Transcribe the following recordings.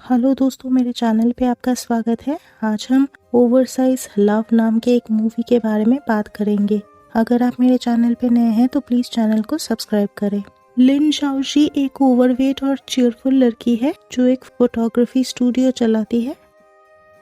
Hello दोस्तों, मेरे channel पे आपका स्वागत है। आज हम ओवरसाइज लव नाम के एक मूवी के बारे में बात करेंगे। अगर आप मेरे चैनल पे नए हैं तो प्लीज चैनल को सब्सक्राइब करें। लिन शाओशी एक ओवरवेट और चीयरफुल लड़की है जो एक फोटोग्राफी स्टूडियो चलाती है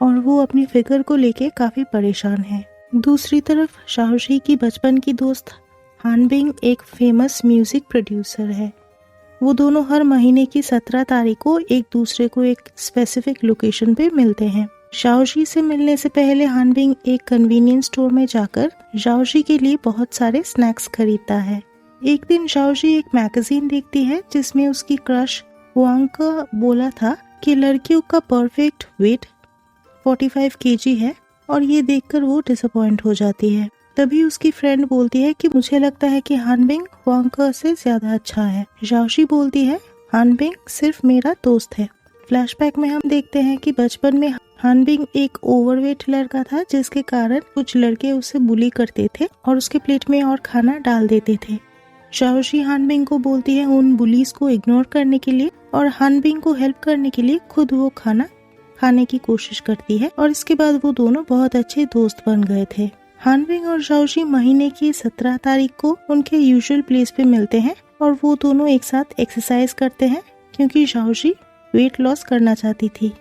और वो अपनी फिगर को लेके काफी परेशान है। दूसरी तरफ शाओशी की बचपन की दोस्त हानबिंग एक फेमस म्यूजिक प्रोड्यूसर है। वो दोनों हर महीने की 17 तारीख को एक दूसरे को एक स्पेसिफिक लोकेशन पे मिलते हैं। शाओशी से मिलने से पहले हानबिंग एक कन्वीनियंस स्टोर में जाकर शाओशी के लिए बहुत सारे स्नैक्स खरीदता है। एक दिन शाओशी एक मैगजीन देखती है जिसमें उसकी क्रश हुआंग का बोला था कि लड़कियों का परफेक्ट वेट 45 केजी है और ये देखकर वो डिसअपॉइंट हो जाती है। तभी उसकी फ्रेंड बोलती है कि मुझे लगता है कि हानबिंग हुआंग से ज्यादा अच्छा है। शाओशी बोलती है हानबिंग सिर्फ मेरा दोस्त है। फ्लैशबैक में हम देखते हैं कि बचपन में हानबिंग एक ओवरवेट लड़का था जिसके कारण कुछ लड़के उसे बुली करते थे और उसके प्लेट में और खाना डाल देते थे। शाओशी हानबिंग को बोलती है उन बुलीज को इग्नोर करने के लिए और हानबिंग को हेल्प करने के लिए खुद वो खाना खाने की कोशिश करती है और इसके बाद वो दोनों बहुत अच्छे दोस्त बन गए थे। हानबिंग और शाओशी महीने की 17 तारीख को उनके यूजुअल प्लेस पे मिलते हैं और वो दोनों एक साथ एक्सरसाइज करते हैं क्योंकि शाओशी वेट लॉस करना चाहती थी।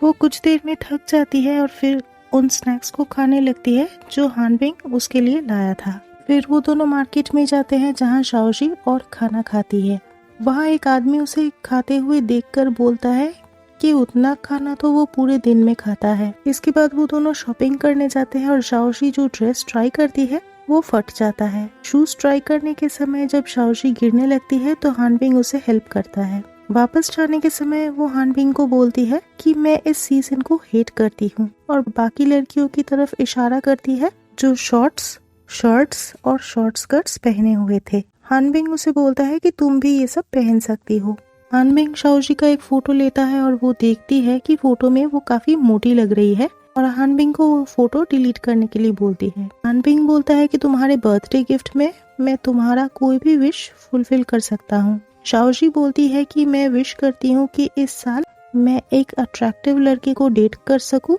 वो कुछ देर में थक जाती है और फिर उन स्नैक्स को खाने लगती है जो हानबिंग उसके लिए लाया था। फिर वो दोनों मार्केट में जाते हैं जहाँ शाओशी और खाना खाती है। वहाँ एक आदमी उसे खाते हुए देखकर बोलता है कि उतना खाना तो वो पूरे दिन में खाता है। इसके बाद वो दोनों शॉपिंग करने जाते हैं और शाओशी जो ड्रेस ट्राई करती है वो फट जाता है। शूज ट्राई करने के समय जब शाओशी गिरने लगती है तो हानबिंग उसे हेल्प करता है। वापस जाने के समय वो हानबिंग को बोलती है कि मैं इस सीजन को हेट करती हूँ और बाकी लड़कियों की तरफ इशारा करती है जो शॉर्ट्स, शर्ट्स और शॉर्ट स्कर्ट्स पहने हुए थे। हानबिंग उसे बोलता है कि तुम भी ये सब पहन सकती हो। हानबिंग शाओशी का एक फोटो लेता है और वो देखती है कि फोटो में वो काफी मोटी लग रही है और हानबिंग को वो फोटो डिलीट करने के लिए बोलती है। हानबिंग बोलता है कि तुम्हारे बर्थडे गिफ्ट में मैं तुम्हारा कोई भी विश फुलफिल कर सकता हूँ। शाओशी बोलती है कि मैं विश करती हूँ कि इस साल मैं एक अट्रैक्टिव लड़के को डेट कर सकूं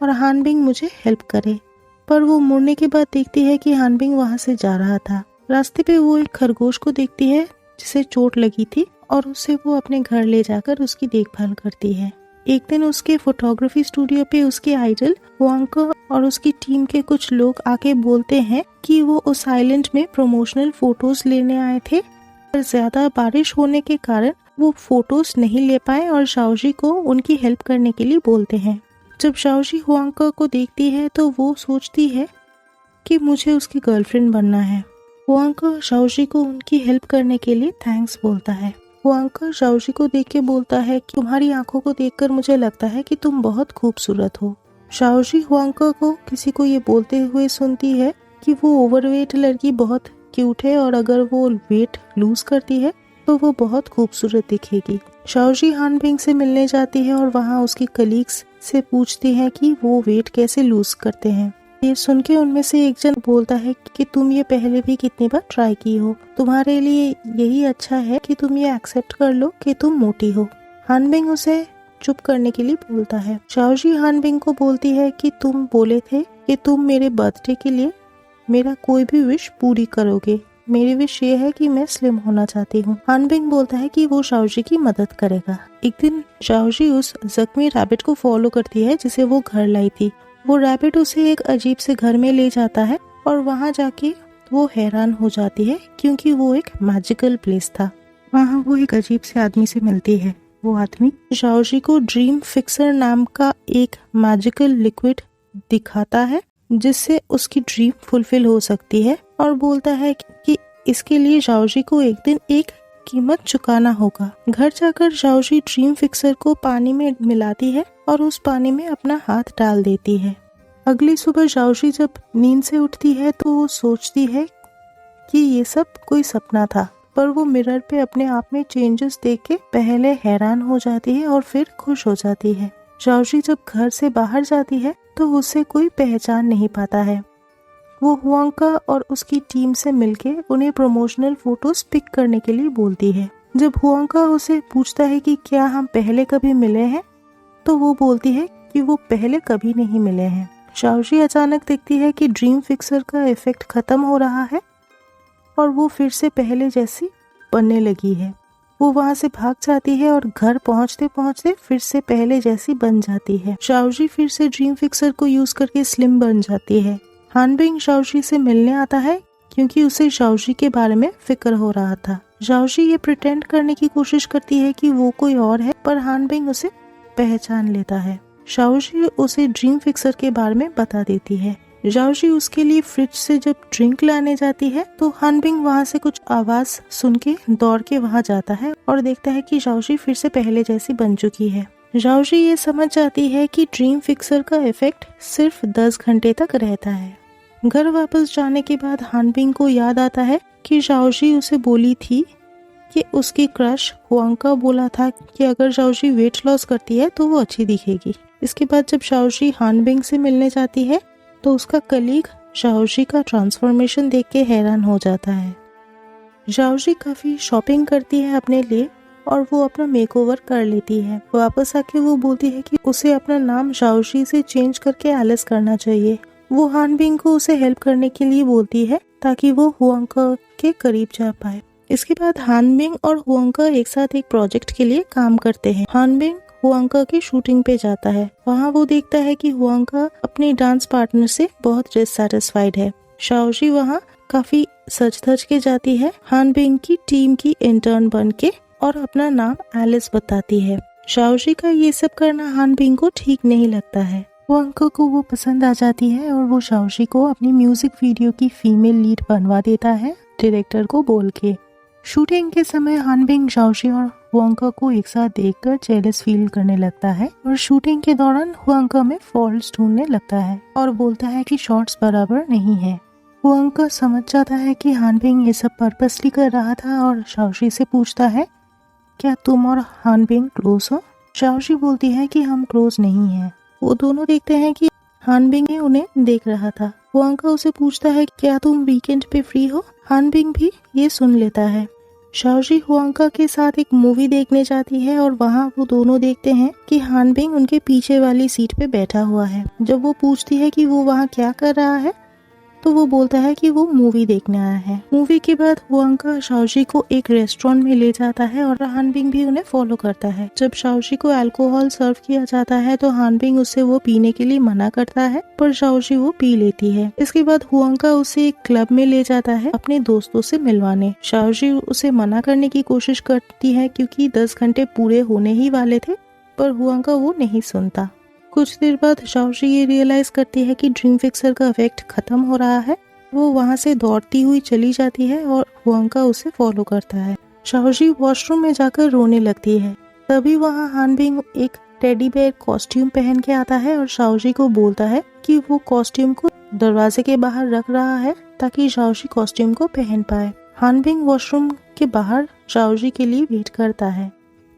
और हानबिंग मुझे हेल्प करे। पर वो मुड़ने के बाद देखती है कि हानबिंग वहाँ से जा रहा था। रास्ते पे वो एक खरगोश को देखती है जिसे चोट लगी थी और उसे वो अपने घर ले जाकर उसकी देखभाल करती है। एक दिन उसके फोटोग्राफी स्टूडियो पे उसके आइडल हुआंग और उसकी टीम के कुछ लोग आके बोलते हैं कि वो उस आइलैंड में प्रमोशनल फोटोज लेने आए थे पर ज्यादा बारिश होने के कारण वो फोटोज नहीं ले पाए और शाओशी को उनकी हेल्प करने के लिए बोलते हैं। जब शाओशी हुआंग को देखती है तो वो सोचती है कि मुझे उसकी गर्लफ्रेंड बनना है। हुआंग शाओशी को उनकी हेल्प करने के लिए थैंक्स बोलता है। हुआंग शाओशी को देख के बोलता है कि तुम्हारी आंखों को देखकर मुझे लगता है कि तुम बहुत खूबसूरत हो। शाओशी हुआंग को किसी को ये बोलते हुए सुनती है कि वो ओवरवेट लड़की बहुत क्यूट है और अगर वो वेट लूज करती है तो वो बहुत खूबसूरत दिखेगी। शाओशी हानबिंग से मिलने जाती है और वहाँ उसकी कलीग्स से पूछती है कि वो वेट कैसे लूज करते हैं। ये सुन के उनमें से एक जन बोलता है कि तुम ये पहले भी कितनी बार ट्राई की हो, तुम्हारे लिए यही अच्छा है कि तुम ये एक्सेप्ट कर लो कि तुम मोटी हो। हानबिंग उसे चुप करने के लिए बोलता है। शाओशी हानबिंग को बोलती है कि तुम बोले थे कि तुम मेरे बर्थडे के लिए मेरा कोई भी विश पूरी करोगे। मेरी विश ये है कि मैं स्लिम होना चाहती हूँ। हानबिंग बोलता है कि वो शाओशी की मदद करेगा। एक दिन शाओशी उस जख्मी रैबिट को फॉलो करती है जिसे वो घर लाई थी। वो रैबिट उसे एक अजीब से घर में ले जाता है और वहाँ जाके वो हैरान हो जाती है क्योंकि वो एक मैजिकल प्लेस था। वहाँ वो एक अजीब से आदमी से मिलती है। वो आदमी शाओशी को ड्रीम फिक्सर नाम का एक मैजिकल लिक्विड दिखाता है जिससे उसकी ड्रीम फुलफिल हो सकती है और बोलता है कि इसके लिए शाओशी को एक दिन एक कीमत चुकाना होगा। घर जाकर शाओशी ड्रीम फिक्सर को पानी में मिलाती है और उस पानी में अपना हाथ डाल देती है। अगली सुबह शाओशी जब नींद से उठती है तो वो सोचती है कि ये सब कोई सपना था, पर वो मिरर पे अपने आप में चेंजेस देख के पहले हैरान हो जाती है और फिर खुश हो जाती है। शाओशी जब घर से बाहर जाती है तो उसे कोई पहचान नहीं पाता है। वो हुआंग और उसकी टीम से मिलके उन्हें प्रमोशनल फोटोज पिक करने के लिए बोलती है। जब हुआंग उसे पूछता है कि क्या हम पहले कभी मिले हैं तो वो बोलती है कि वो पहले कभी नहीं मिले हैं। शाओजी अचानक देखती है कि ड्रीम फिक्सर का इफेक्ट खत्म हो रहा है और वो फिर से पहले जैसी बनने लगी है। वो वहाँ से भाग जाती है और घर पहुँचते पहुँचते फिर से पहले जैसी बन जाती है। शाओजी फिर से ड्रीम फिक्सर को यूज करके स्लिम बन जाती है। हानबिंग शाओजी से मिलने आता है क्योंकि उसे शाओजी के बारे में फिक्र हो रहा था। शाओजी ये प्रिटेंड करने की कोशिश करती है कि वो कोई और है, पर हानबिंग उसे पहचान लेता है। शाओजी उसे ड्रीम फिक्सर के बारे में बता देती है। शाओजी उसके लिए फ्रिज से जब ड्रिंक लाने जाती है तो हानबिंग वहाँ से कुछ आवाज सुन के दौड़ के वहाँ जाता है और देखता है कि शाओजी फिर से पहले जैसी बन चुकी है। शाओजी ये समझ जाती है कि ड्रीम फिक्सर का इफेक्ट सिर्फ 10 घंटे तक रहता है। घर वापस जाने के बाद हानबिंग को याद आता है कि शाओजी उसे बोली थी कि उसकी क्रश हुआंका बोला था कि अगर शाओजी वेट लॉस करती है तो वो अच्छी दिखेगी। इसके बाद जब शाओजी हानबिंग से मिलने जाती है तो उसका कलीग शाओजी का ट्रांसफॉर्मेशन देख के हैरान हो जाता है। शाओजी काफी शॉपिंग करती है अपने लिए और वो अपना मेकओवर कर लेती है। वापस आके वो बोलती है कि उसे अपना नाम शाओजी से चेंज करके एलिस करना चाहिए। वो हानबिंग को उसे हेल्प करने के लिए बोलती है ताकि वो हुआंका के करीब जा पाए। इसके बाद हानबिंग और हुआंका एक साथ एक प्रोजेक्ट के लिए काम करते हैं। हानबिंग हुआंका की शूटिंग पे जाता है। वहाँ वो देखता है कि हुआंका अपने डांस पार्टनर से बहुत डिससैटिस्फाइड है। शाओजी वहाँ काफी सज धज के जाती है हानबिंग की टीम की इंटर्न बन के और अपना नाम एलिस बताती है। शाओजी का ये सब करना हानबिंग को ठीक नहीं लगता है। हुआंका को वो पसंद आ जाती है और वो शाओजी को अपनी म्यूजिक वीडियो की फीमेल लीड बनवा देता है डायरेक्टर को बोल के। शूटिंग के समय हानबिंग शाओजी और हुआंका को एक साथ देखकर जेलस फील करने लगता है और शूटिंग के दौरान हुआंका में फॉल्ट्स ढूंढने लगता है और बोलता है कि शॉट्स बराबर नहीं है। हुआंका समझ जाता है कि हानबिंग ये सब पर्पसली कर रहा था और शाओजी से पूछता है, क्या तुम और हानबिंग क्लोज हो? शाओजी बोलती है कि हम क्लोज नहीं हैं। वो दोनों देखते हैं कि हानबिंग उन्हें देख रहा था। हुआंका उसे पूछता है, क्या तुम वीकेंड पे फ्री हो? हानबिंग भी ये सुन लेता है। शाओजी हुआंका के साथ एक मूवी देखने जाती है और वहाँ वो दोनों देखते हैं कि हानबिंग उनके पीछे वाली सीट पे बैठा हुआ है। जब वो पूछती है कि वो वहाँ क्या कर रहा है तो वो बोलता है कि वो मूवी देखने आया है। मूवी के बाद हुआंका शाओजी को एक रेस्टोरेंट में ले जाता है और हानबिंग भी उन्हें फॉलो करता है। जब शाओजी को अल्कोहल सर्व किया जाता है तो हानबिंग उससे वो पीने के लिए मना करता है, पर शाओजी वो पी लेती है। इसके बाद हुआंका उसे एक क्लब में ले जाता है अपने दोस्तों से मिलवाने। शाओजी उसे मना करने की कोशिश करती है क्योंकि 10 घंटे पूरे होने ही वाले थे, पर हुआंका वो नहीं सुनता। कुछ देर बाद शाओजी ये रियलाइज करती है कि ड्रीम फिक्सर का इफेक्ट खत्म हो रहा है। वो वहाँ से दौड़ती हुई चली जाती है और हुआंका उसे फॉलो करता है। शाओजी वॉशरूम में जाकर रोने लगती है। तभी वहाँ हानबिंग एक टेडी बेयर कॉस्ट्यूम पहन के आता है और शाओजी को बोलता है कि वो कॉस्ट्यूम को दरवाजे के बाहर रख रहा है ताकि शाओजी कॉस्ट्यूम को पहन पाए। हानबिंग वॉशरूम के बाहर शाओजी के लिए वेट करता है।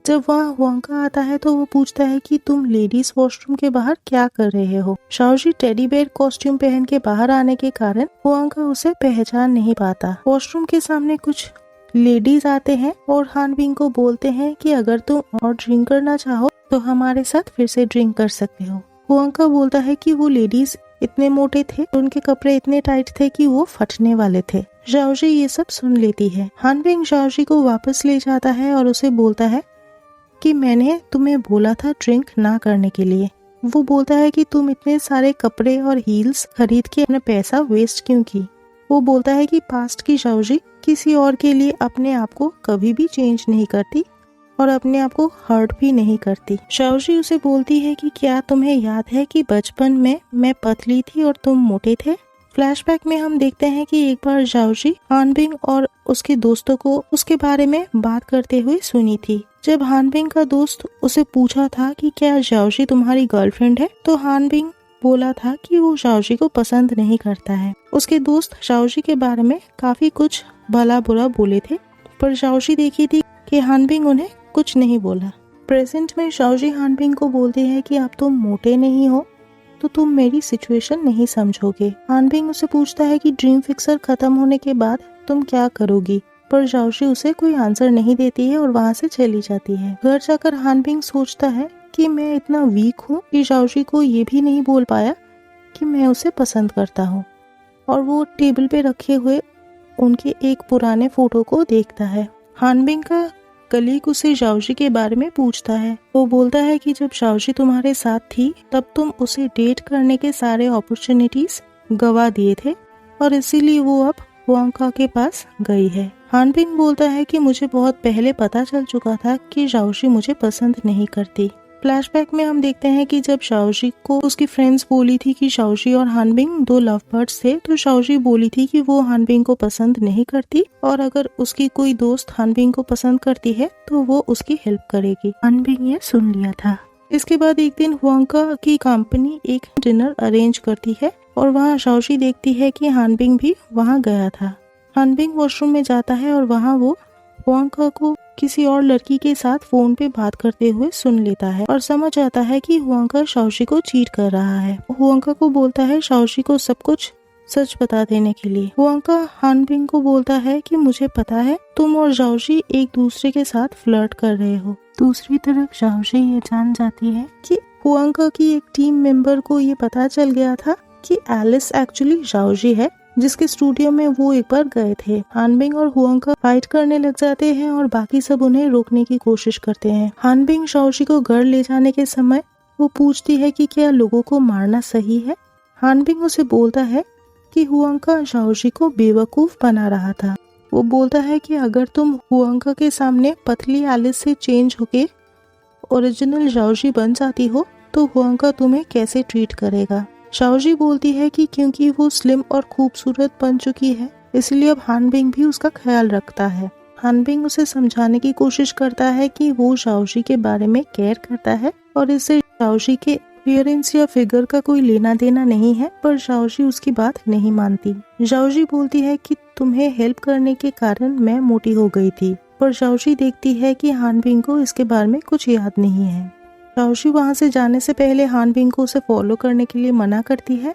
जब वहाँ हुआंका आता है तो वो पूछता है कि तुम लेडीज वॉशरूम के बाहर क्या कर रहे हो? शाओजी टेडी बेयर कॉस्ट्यूम पहन के बाहर आने के कारण हुआंका उसे पहचान नहीं पाता। वॉशरूम के सामने कुछ लेडीज आते हैं और हानबिंग को बोलते हैं कि अगर तुम और ड्रिंक करना चाहो तो हमारे साथ फिर से ड्रिंक कर सकते हो। हुआंका बोलता है कि वो लेडीज इतने मोटे थे, उनके कपड़े इतने टाइट थे कि वो फटने वाले थे। शाओजी ये सब सुन लेती है। हानबिंग शाओजी को वापस ले जाता है और उसे बोलता है कि मैंने तुम्हें बोला था ड्रिंक ना करने के लिए। वो बोलता है कि तुम इतने सारे कपड़े और हील्स खरीद के अपना पैसा वेस्ट क्यों की? वो बोलता है कि पास्ट की शाओजी किसी और के लिए अपने आप को कभी भी चेंज नहीं करती और अपने आप को हर्ट भी नहीं करती। शाओजी उसे बोलती है कि क्या तुम्हें याद है कि बचपन में मैं पतली थी और तुम मोटे थे? फ्लैशबैक में हम देखते हैं कि एक बार शाओजी हानबिंग और उसके दोस्तों को उसके बारे में बात करते हुए सुनी थी। जब हानबिंग का दोस्त उसे पूछा था कि क्या शाओजी तुम्हारी गर्लफ्रेंड है, तो हानबिंग बोला था कि वो शाओजी को पसंद नहीं करता है। उसके दोस्त शाओजी के बारे में काफी कुछ भला बुरा बोले थे, पर शाओजी देखी थी कि हानबिंग उन्हें कुछ नहीं बोला। प्रेजेंट में शाओजी हानबिंग को बोलते हैं कि अब तुम मोटे नहीं हो तो तुम मेरी सिचुएशन नहीं समझोगे। हानबिंग उसे पूछता है कि ड्रीम फिक्सर खत्म होने के बाद तुम क्या करोगी, पर शाओजी उसे कोई आंसर नहीं देती है और वहाँ से चली जाती है। घर जाकर हानबिंग सोचता है कि मैं इतना वीक हूँ कि शाओशी को ये भी नहीं बोल पाया कि मैं उसे पसंद करता हूँ। और वो टेबल पे रखे हुए उनके एक पुराने फोटो को देखता है। हानबिंग का कलीग उसे शाओशी के बारे में पूछता है। वो बोलता है कि जब शाओशी तुम्हारे साथ थी तब तुम उसे डेट करने के सारे अपॉर्चुनिटीज गवा दिए थे और इसीलिए वो अब हुआंका के पास गई है। हानबिंग बोलता है कि मुझे बहुत पहले पता चल चुका था कि शाओशी मुझे पसंद नहीं करती। फ्लैशबैक में हम देखते हैं कि जब शाओशी को उसकी फ्रेंड्स बोली थी कि शाओशी और हानबिंग दो लव बर्ड्स थे, तो शाओशी बोली थी कि वो हानबिंग को पसंद नहीं करती और अगर उसकी कोई दोस्त हानबिंग को पसंद करती है तो वो उसकी हेल्प करेगी। हानबिंग ये सुन लिया था। इसके बाद एक दिन हुआंका की कंपनी एक डिनर अरेंज करती है और वहाँ शाओशी देखती है कि हानबिंग भी वहाँ गया था। हानबिंग वॉशरूम में जाता है और वहाँ वो हुआंका को किसी और लड़की के साथ फोन पे बात करते हुए सुन लेता है और समझ आता है कि हुआंका शाओशी को चीट कर रहा है। हुआंका को बोलता है शाओशी को सब कुछ सच बता देने के लिए। हुआंका हानबिंग को बोलता है कि मुझे पता है तुम और शाओशी एक दूसरे के साथ फ्लर्ट कर रहे हो। दूसरी तरफ शाओशी ये जान जाती है कि हुआंका की एक टीम मेंबर को ये पता चल गया था कि एलिस एक्चुअली शाओशी है जिसके स्टूडियो में वो एक बार गए थे। हानबिंग और हुआंका फाइट करने लग जाते हैं और बाकी सब उन्हें रोकने की कोशिश करते हैं। हानबिंग शाओशी को घर ले जाने के समय वो पूछती है कि क्या लोगों को मारना सही है। हानबिंग उसे बोलता है कि हुआंका शाओशी को बेवकूफ बना रहा था। वो बोलता है कि अगर तुम हुआंका के सामने पतली एलिस से चेंज होके ओरिजिनल शाओशी बन जाती हो तो हुआंका तुम्हें कैसे ट्रीट करेगा। शाओशी बोलती है कि क्योंकि वो स्लिम और खूबसूरत बन चुकी है इसलिए अब हानबिंग भी उसका ख्याल रखता है। हानबिंग उसे समझाने की कोशिश करता है कि वो शाओशी के बारे में केयर करता है और इससे शाओशी के अपीयरेंस या फिगर का कोई लेना देना नहीं है, पर शाओशी उसकी बात नहीं मानती। शाओशी बोलती है कि तुम्हें हेल्प करने के कारण मैं मोटी हो गई थी, पर शाओशी देखती है कि हानबिंग को इसके बारे में कुछ याद नहीं है। शाओशी वहाँ से जाने से पहले हानबिंग को उसे फॉलो करने के लिए मना करती है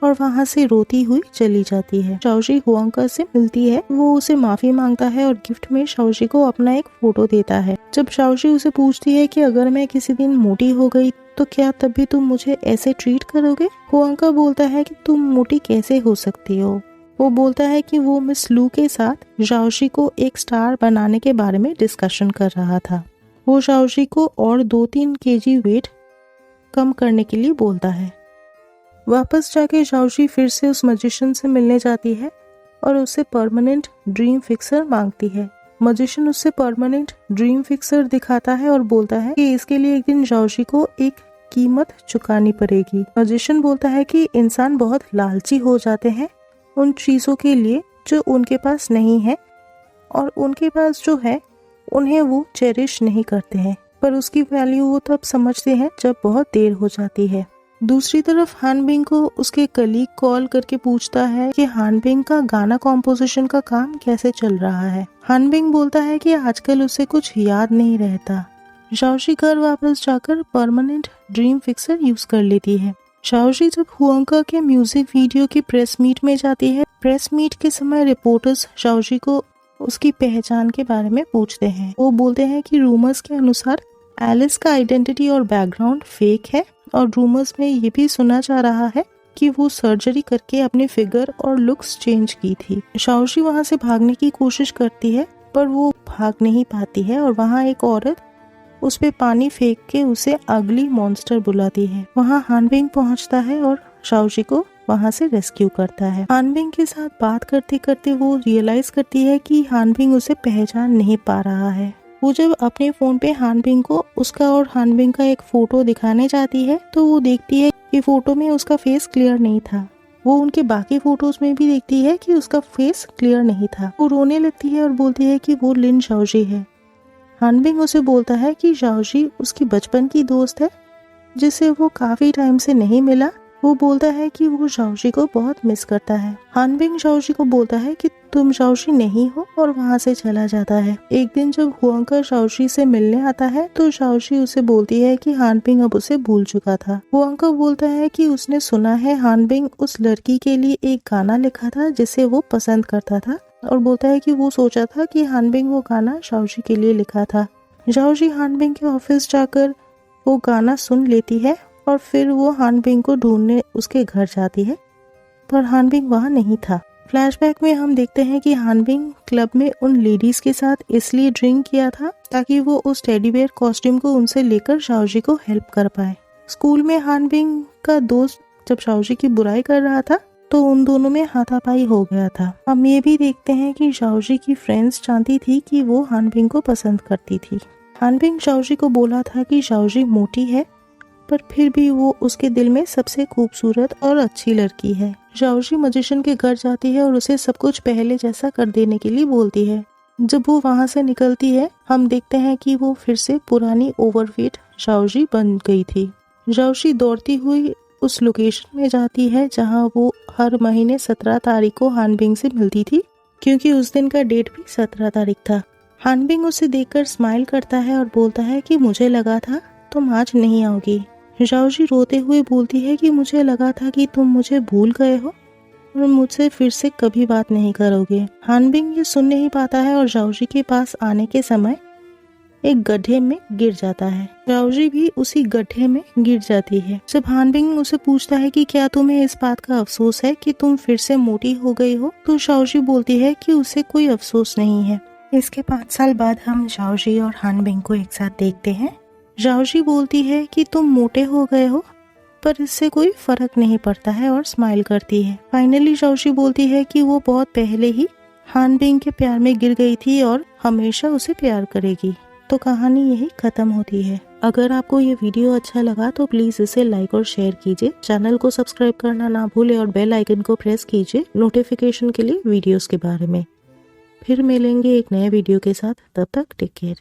और वहाँ से रोती हुई चली जाती है। शाओशी हुआंका से मिलती है, वो उसे माफी मांगता है और गिफ्ट में शाओशी को अपना एक फोटो देता है। जब शाओशी उसे पूछती है कि अगर मैं किसी दिन मोटी हो गई तो क्या तब भी तुम मुझे ऐसे ट्रीट करोगे, हुआंका बोलता है कि तुम मोटी कैसे हो सकती हो। वो बोलता है कि वो मिस लू के साथ शाओशी को एक स्टार बनाने के बारे में डिस्कशन कर रहा था। वो शाओशी को और 2-3 केजी वेट कम करने के लिए बोलता है। वापस जाके शाओशी फिर से उस मैजिशियन से मिलने जाती है और उससे परमानेंट ड्रीम फिक्सर मांगती है। मैजिशियन उससे परमानेंट ड्रीम फिक्सर दिखाता है और बोलता है कि इसके लिए एक दिन शाओशी को एक कीमत चुकानी पड़ेगी। मैजिशियन बोलता है कि इंसान बहुत लालची हो जाते हैं उन चीजों के लिए जो उनके पास नहीं है और उनके पास जो है उन्हें वो चेरिश नहीं करते हैं, पर उसकी वैल्यू वो तब समझते हैं जब बहुत देर हो जाती है। दूसरी तरफ हानबिंग को उसके कलीग कॉल करके पूछता है कि हानबिंग का गाना कॉम्पोजिशन का काम कैसे चल रहा है। हानबिंग बोलता है कि आजकल उसे कुछ याद नहीं रहता। शाओशी घर वापस जाकर परमानेंट ड्रीम फिक्सर यूज कर लेती है। शाओशी जब हुआंका के म्यूजिक वीडियो की प्रेस मीट में जाती है, प्रेस मीट के समय रिपोर्टर्स शाओशी को उसकी पहचान के बारे में पूछते हैं। वो बोलते हैं कि रूमर्स के अनुसार एलिस का आइडेंटिटी और बैकग्राउंड फेक है और रूमर्स में ये भी सुना जा रहा है कि वो सर्जरी करके अपने फिगर और लुक्स चेंज की थी। शाओशी वहाँ से भागने की कोशिश करती है पर वो भाग नहीं पाती है और वहाँ एक औरत उस पे पानी फेंक के उसे अगली मॉन्स्टर बुलाती है। वहाँ हानबिंग पहुँचता है और शाओशी को वहाँ से रेस्क्यू करता है। हानबिंग के साथ बात करते करते वो रियलाइज करती है कि हानबिंग उसे पहचान नहीं पा रहा है। वो जब अपने फोन पे हानबिंग को उसका और हानबिंग का एक फोटो दिखाने जाती है तो वो देखती है कि फोटो में उसका फेस क्लियर नहीं था। वो उनके बाकी फोटोज में भी देखती है कि उसका फेस क्लियर नहीं था। वो रोने लगती है और बोलती है कि वो लिन शाओशी है। हानबिंग उसे बोलता है कि शाओशी उसकी बचपन की दोस्त है जिसे वो काफी टाइम से नहीं मिला। वो बोलता है कि वो शाओशी को बहुत मिस करता है। हानबिंग शाओशी को बोलता है कि तुम शाओशी नहीं हो और वहाँ से चला जाता है। एक दिन जब हुआंका शाओशी से मिलने आता है तो शाओशी उसे बोलती है कि हानबिंग अब उसे भूल चुका था। हुआंका बोलता है कि उसने सुना है हानबिंग उस लड़की के लिए एक गाना लिखा था जिसे वो पसंद करता था और बोलता है कि वो सोचा था कि हानबिंग वो गाना शाओशी के लिए लिखा था। शाओशी हानबिंग के ऑफिस जाकर वो गाना सुन लेती है और फिर वो हानबिंग को ढूंढने उसके घर जाती है, पर हानबिंग वहाँ नहीं था। फ्लैशबैक में हम देखते हैं कि हानबिंग क्लब में उन लेडीज के साथ इसलिए ड्रिंक किया था ताकि वो उस टेडी बेयर कॉस्ट्यूम को उनसे लेकर शाओजी को हेल्प कर पाए। स्कूल में हानबिंग का दोस्त जब शाओजी की बुराई कर रहा था तो उन दोनों में हाथापाई हो गया था। हम ये भी देखते हैं कि शाओजी की फ्रेंड्स जानती थी कि वो हानबिंग को पसंद करती थी। हानबिंग शाओजी को बोला था कि शाओजी मोटी है, पर फिर भी वो उसके दिल में सबसे खूबसूरत और अच्छी लड़की है। शाओजी मजिशियन के घर जाती है और उसे सब कुछ पहले जैसा कर देने के लिए बोलती है। जब वो वहाँ से निकलती है हम देखते हैं कि वो फिर से पुरानी ओवरवेट शाओजी बन गई थी। शाओजी दौड़ती हुई उस लोकेशन में जाती है जहाँ वो हर महीने 17 तारीख को हानबिंग से मिलती थी, क्योंकि उस दिन का डेट भी 17 तारीख था। हानबिंग उसे देखकर स्माइल करता है और बोलता है कि मुझे लगा था तुम आज नहीं आओगी। शाओजी रोते हुए बोलती है कि मुझे लगा था कि तुम मुझे भूल गए हो और मुझसे फिर से कभी बात नहीं करोगे। हानबिंग ये सुन नहीं पाता है और शाओजी के पास आने के समय एक गड्ढे में गिर जाता है। शाओजी भी उसी गड्ढे में गिर जाती है। जब हानबिंग उसे पूछता है कि क्या तुम्हें इस बात का अफसोस है कि तुम फिर से मोटी हो गई हो, तो शाओजी बोलती है कि उसे कोई अफसोस नहीं है। इसके 5 साल बाद हम शाओजी और हानबिंग को एक साथ देखते हैं। शाओजी बोलती है कि तुम मोटे हो गए हो, पर इससे कोई फर्क नहीं पड़ता है और स्माइल करती है। फाइनली शाओजी बोलती है कि वो बहुत पहले ही हानबिंग के प्यार में गिर गई थी और हमेशा उसे प्यार करेगी। तो कहानी यही खत्म होती है। अगर आपको ये वीडियो अच्छा लगा तो प्लीज इसे लाइक और शेयर कीजिए। चैनल को सब्सक्राइब करना ना भूले और बेल आइकन को प्रेस कीजिए नोटिफिकेशन के लिए वीडियोस के बारे में। फिर मिलेंगे एक नए वीडियो के साथ, तब तक टेक केयर।